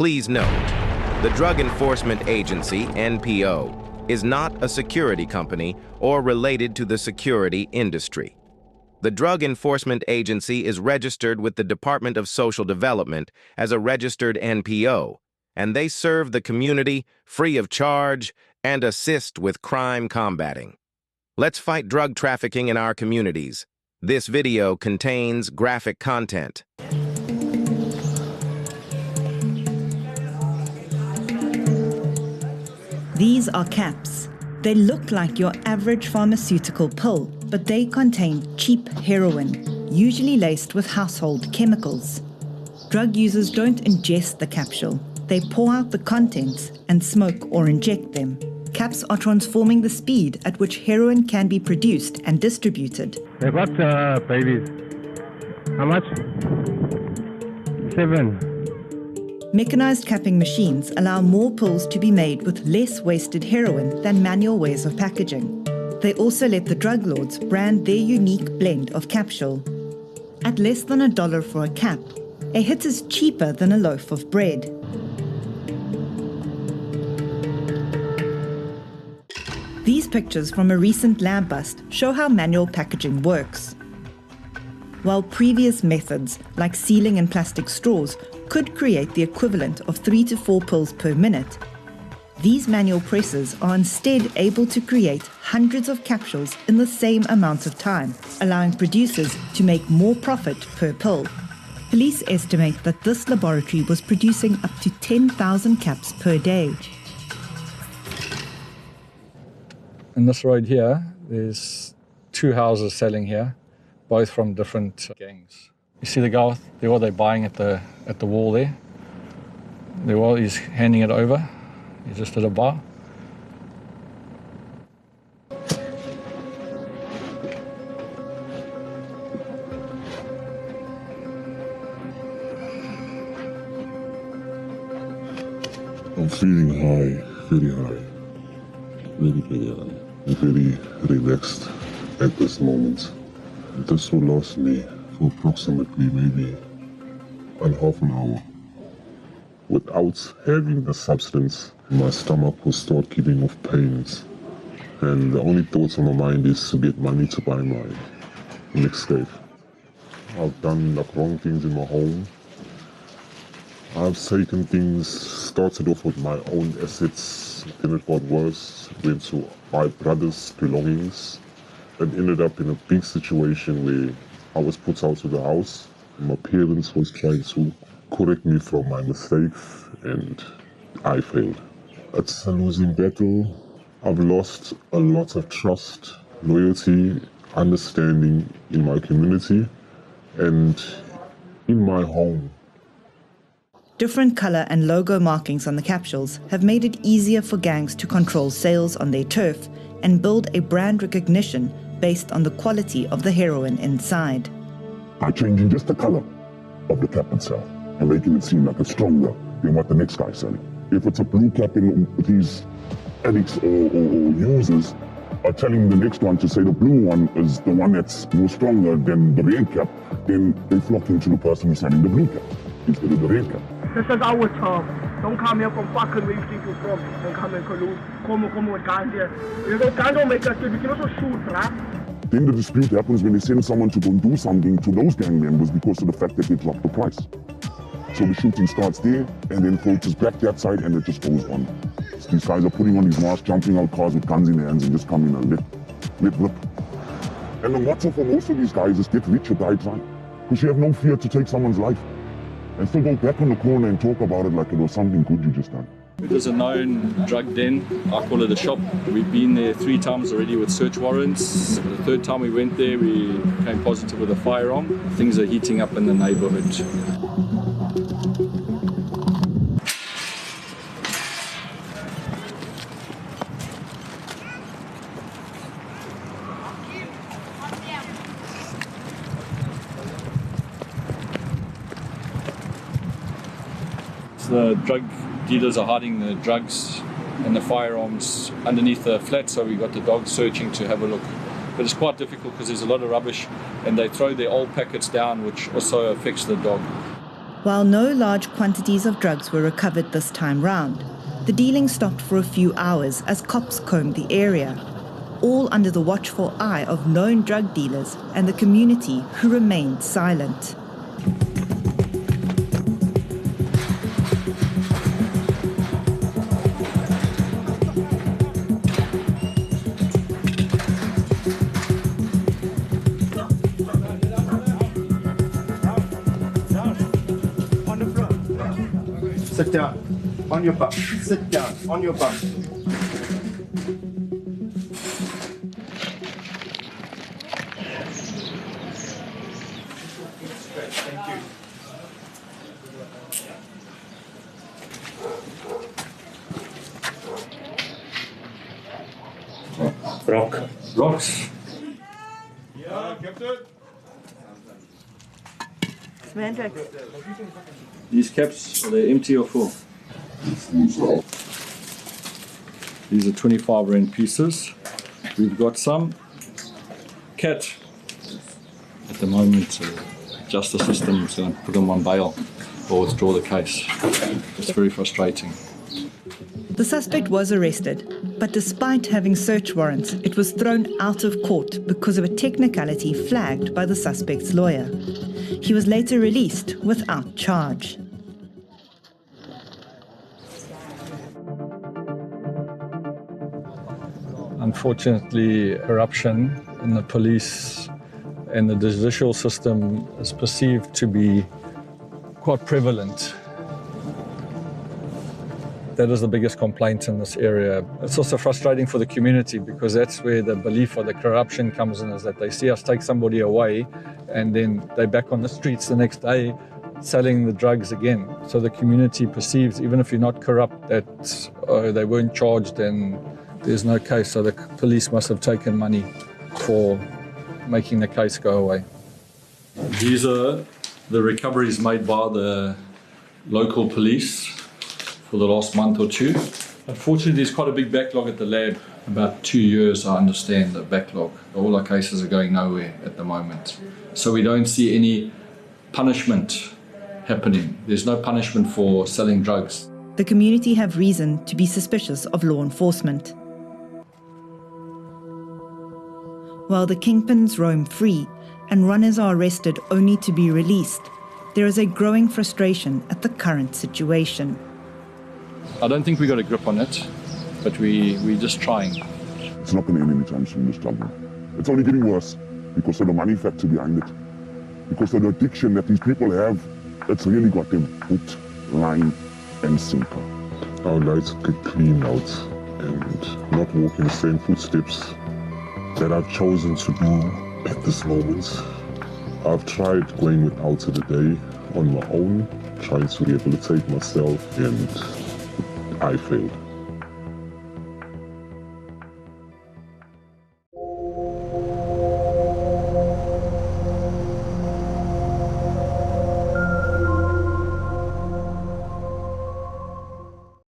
Please note, the Drug Enforcement Agency, NPO, is not a security company or related to the security industry. The Drug Enforcement Agency is registered with the Department of Social Development as a registered NPO, and they serve the community free of charge and assist with crime combating. Let's fight drug trafficking in our communities. This video contains graphic content. These are caps. They look like your average pharmaceutical pill, but they contain cheap heroin, usually laced with household chemicals. Drug users don't ingest the capsule. They pour out the contents and smoke or inject them. Caps are transforming the speed at which heroin can be produced and distributed. They got babies. How much? 7. Mechanized capping machines allow more pills to be made with less wasted heroin than manual ways of packaging. They also let the drug lords brand their unique blend of capsule. At less than $1 for a cap, a hit is cheaper than a loaf of bread. These pictures from a recent lab bust show how manual packaging works. While previous methods, like sealing in plastic straws, could create the equivalent of 3 to 4 pills per minute, these manual presses are instead able to create hundreds of capsules in the same amount of time, allowing producers to make more profit per pill. Police estimate that this laboratory was producing up to 10,000 caps per day. In this road here, there's 2 houses selling here, both from different gangs. You see the guy there, they're buying at the wall there. The wall, he's handing it over. He's just at a bar. I'm feeling high, very high. Very high. I'm very relaxed at this moment. This will last me for approximately maybe half an hour. Without having the substance, my stomach will start giving off pains. And the only thoughts on my mind is to get money to buy my next escape. I've done the wrong things in my home. I've taken things, started off with my own assets, then it got worse, went to my brother's belongings, and ended up in a big situation where I was put out of the house. My parents was trying to correct me from my mistakes, and I failed. It's a losing battle. I've lost a lot of trust, loyalty, understanding in my community and in my home. Different color and logo markings on the capsules have made it easier for gangs to control sales on their turf and build a brand recognition based on the quality of the heroin inside. By changing just the color of the cap itself and making it seem like it's stronger than what the next guy's selling. If it's a blue cap, and these addicts or users are telling the next one to say the blue one is the one that's more stronger than the red cap, then they flock into the person who's selling the blue cap instead of the red cap. This is our term. Don't come here from fucking where you think you're from and come and collude. Come with guns here. You know, guns don't make us good. We can also shoot, right? Then the dispute happens when they send someone to go and do something to those gang members because of the fact that they dropped the price. So the shooting starts there and then filters back that side and it just goes on. These guys are putting on these masks, jumping out cars with guns in their hands and just coming and lip. And the motto for most of these guys is get rich or die trying. Because you have no fear to take someone's life. And still go back on the corner and talk about it like it was something good you just done. It is a known drug den. I call it a shop. We've been there 3 times already with search warrants. The 3rd time we went there, we came positive with a firearm. Things are heating up in the neighborhood. The drug dealers are hiding the drugs and the firearms underneath the flat, so we got the dogs searching to have a look. But it's quite difficult because there's a lot of rubbish and they throw their old packets down, which also affects the dog. While no large quantities of drugs were recovered this time round, the dealing stopped for a few hours as cops combed the area, all under the watchful eye of known drug dealers and the community who remained silent. Sit down. On your bum. Sit down. On your bum. Thank you. Rocks. Yeah, Captain. These caps, are they empty or full? These are 25 rand pieces. We've got some. Cat. At the moment, justice system is going to put them on bail or withdraw the case. It's very frustrating. The suspect was arrested, but despite having search warrants, it was thrown out of court because of a technicality flagged by the suspect's lawyer. He was later released without charge. Unfortunately, corruption in the police and the judicial system is perceived to be quite prevalent. That is the biggest complaint in this area. It's also frustrating for the community because that's where the belief of the corruption comes in, is that they see us take somebody away and then they're back on the streets the next day selling the drugs again. So the community perceives, even if you're not corrupt, that they weren't charged and there's no case. So the police must have taken money for making the case go away. These are the recoveries made by the local police for the last month or two. Unfortunately, there's quite a big backlog at the lab. About 2 years, I understand, the backlog. All our cases are going nowhere at the moment. So we don't see any punishment happening. There's no punishment for selling drugs. The community have reason to be suspicious of law enforcement. While the kingpins roam free and runners are arrested only to be released, there is a growing frustration at the current situation. I don't think we got a grip on it, but we're just trying. It's not going to end anytime soon, this struggle. It's only getting worse because of the money factor behind it. Because of the addiction that these people have, it's really got them hooked, line and sinker. Our lives get cleaned out and not walk in the same footsteps that I've chosen to do at this moment. I've tried going without it a day on my own, trying to rehabilitate myself, and I failed.